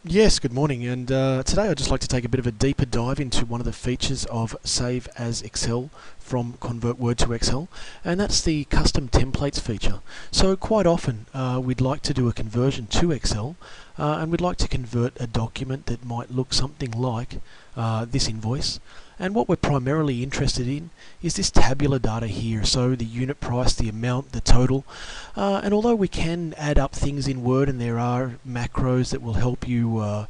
Yes, good morning, and today I'd just like to take a bit of a deeper dive into one of the features of Save as Excel from Convert Word to Excel, and that's the custom templates feature. So quite often we'd like to do a conversion to Excel, and we'd like to convert a document that might look something like this invoice. And what we're primarily interested in is this tabular data here, so the unit price, the amount, the total. And although we can add up things in Word, and there are macros that will help you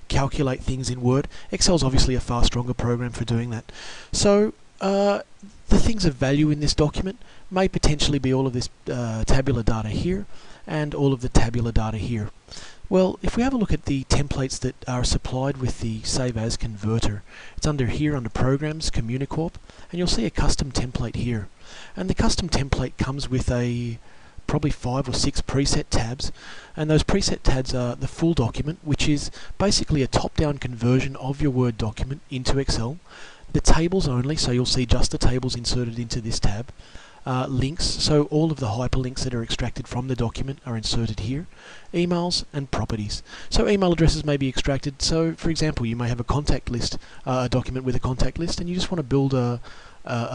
calculate things in Word, Excel's obviously a far stronger program for doing that. So the things of value in this document may potentially be all of this tabular data here and all of the tabular data here. Well, if we have a look at the templates that are supplied with the Save As converter, it's under here under Programs, Communicorp, and you'll see a custom template here. And the custom template comes with probably 5 or 6 preset tabs, and those preset tabs are the full document, which is basically a top-down conversion of your Word document into Excel. The tables only, so you'll see just the tables inserted into this tab. Links, so all of the hyperlinks that are extracted from the document are inserted here. Emails and properties. So email addresses may be extracted. So for example, you may have a contact list, a document with a contact list, and you just want to build a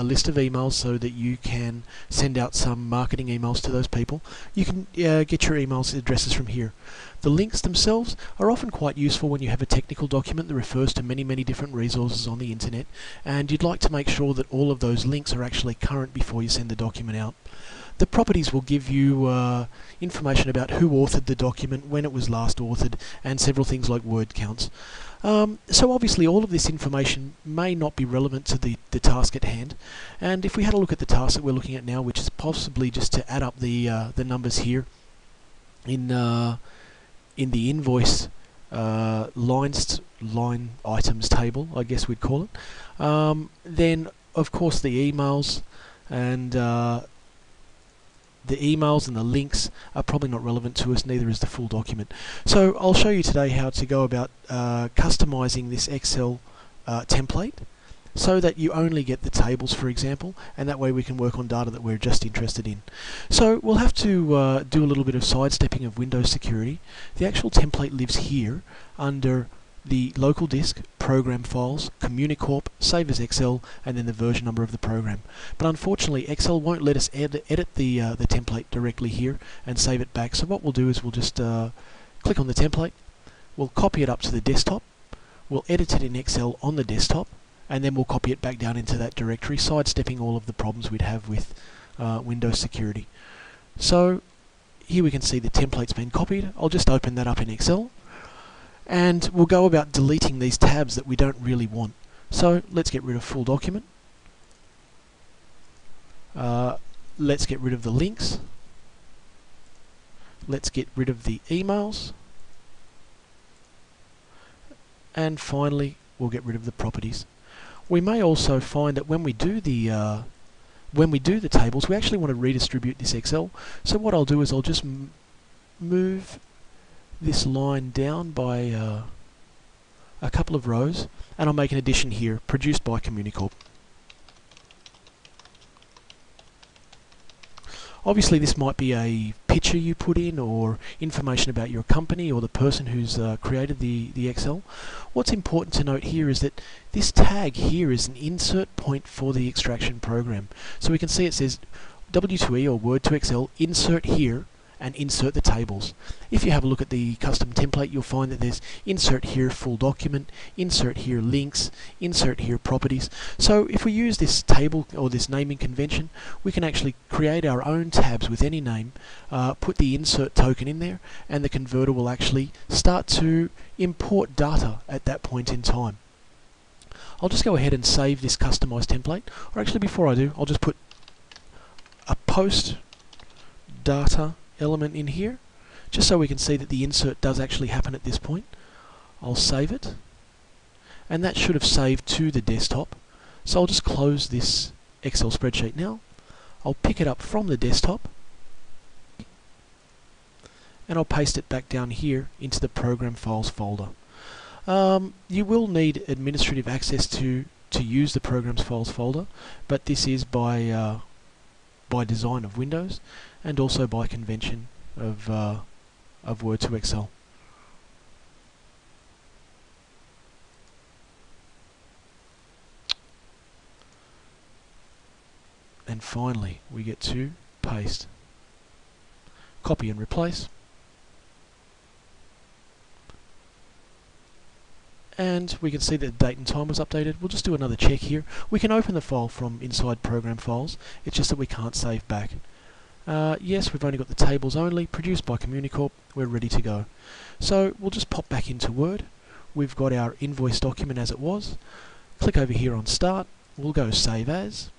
list of emails so that you can send out some marketing emails to those people. You can get your emails addresses from here. The links themselves are often quite useful when you have a technical document that refers to many different resources on the internet, and you'd like to make sure that all of those links are actually current before you send the document out. The properties will give you information about who authored the document, when it was last authored, and several things like word counts. So obviously all of this information may not be relevant to the task at hand, and if we had a look at the task that we're looking at now, which is possibly just to add up the numbers here in the invoice line items table, I guess we'd call it, then of course the emails and the links are probably not relevant to us, neither is the full document. So I'll show you today how to go about customizing this Excel template so that you only get the tables, for example, and that way we can work on data that we're just interested in. So we'll have to do a little bit of sidestepping of Windows security. The actual template lives here under the local disk, program files, Communicorp, Save as Excel, and then the version number of the program. But unfortunately, Excel won't let us edit the template directly here and save it back. So what we'll do is we'll just click on the template, we'll copy it up to the desktop, we'll edit it in Excel on the desktop, and then we'll copy it back down into that directory, sidestepping all of the problems we'd have with Windows security. So here we can see the template's been copied. I'll just open that up in Excel, and we'll go about deleting these tabs that we don't really want. So let's get rid of full document. Let's get rid of the links. Let's get rid of the emails. And finally, we'll get rid of the properties. We may also find that when we do the tables, we actually want to redistribute this Excel. So what I'll do is I'll just move this line down by a couple of rows, and I'll make an addition here, produced by Communicorp. Obviously this might be a picture you put in, or information about your company or the person who's created the Excel. What's important to note here is that this tag here is an insert point for the extraction program. So we can see it says W2E or Word to Excel, insert here, and insert the tables. If you have a look at the custom template, you'll find that there's insert here full document, insert here links, insert here properties. So if we use this table or this naming convention, we can actually create our own tabs with any name, put the insert token in there, and the converter will actually start to import data at that point in time. I'll just go ahead and save this customized template, or actually before I do, I'll just put a post data element in here, just so we can see that the insert does actually happen at this point. I'll save it, and that should have saved to the desktop. So I'll just close this Excel spreadsheet now. I'll pick it up from the desktop, and I'll paste it back down here into the program files folder. You will need administrative access to use the programs files folder, but this is by design of Windows, and also by convention of Word to Excel. and finally we get to paste. Copy and replace. And we can see that the date and time was updated. We'll just do another check here. We can open the file from inside Program Files, it's just that we can't save back. Yes, we've only got the tables only, produced by Communicorp, we're ready to go. So we'll just pop back into Word. We've got our invoice document as it was. Click over here on Start, we'll go Save As.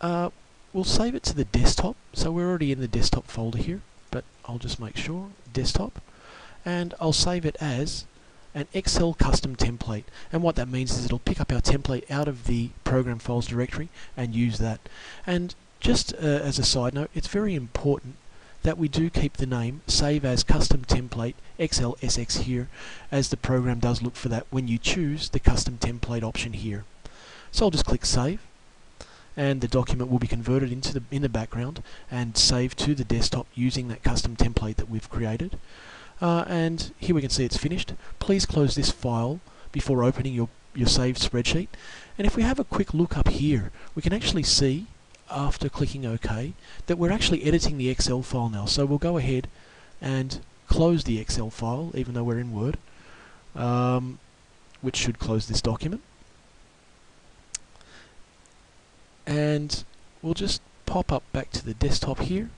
We'll save it to the desktop, so we're already in the desktop folder here, but I'll just make sure, desktop, and I'll save it as an Excel custom template, and what that means is it'll pick up our template out of the Program Files directory and use that. And just as a side note, it's very important that we do keep the name Save As Custom Template XLSX here, as the program does look for that when you choose the custom template option here. So I'll just click Save, and the document will be converted into in the background and saved to the desktop using that custom template that we've created. And here we can see it's finished. Please close this file before opening your saved spreadsheet. And if we have a quick look up here, we can actually see, after clicking OK, that we're actually editing the Excel file now. So we'll go ahead and close the Excel file, even though we're in Word, which should close this document. And we'll just pop up back to the desktop here.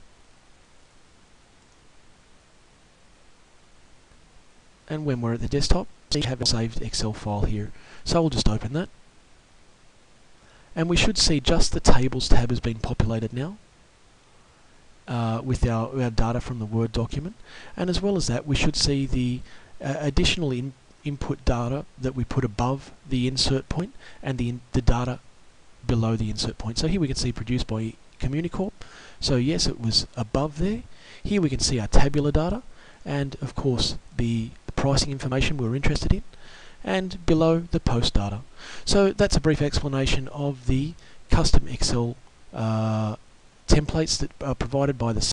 And when we're at the desktop, we have a saved Excel file here. So we'll just open that. And we should see just the Tables tab has been populated now with our data from the Word document. And as well as that, we should see the additional input data that we put above the insert point and the data below the insert point. So here we can see produced by Communicorp. So yes, it was above there. Here we can see our tabular data, and of course the pricing information we're interested in, and below the post data. So that's a brief explanation of the custom Excel templates that are provided by the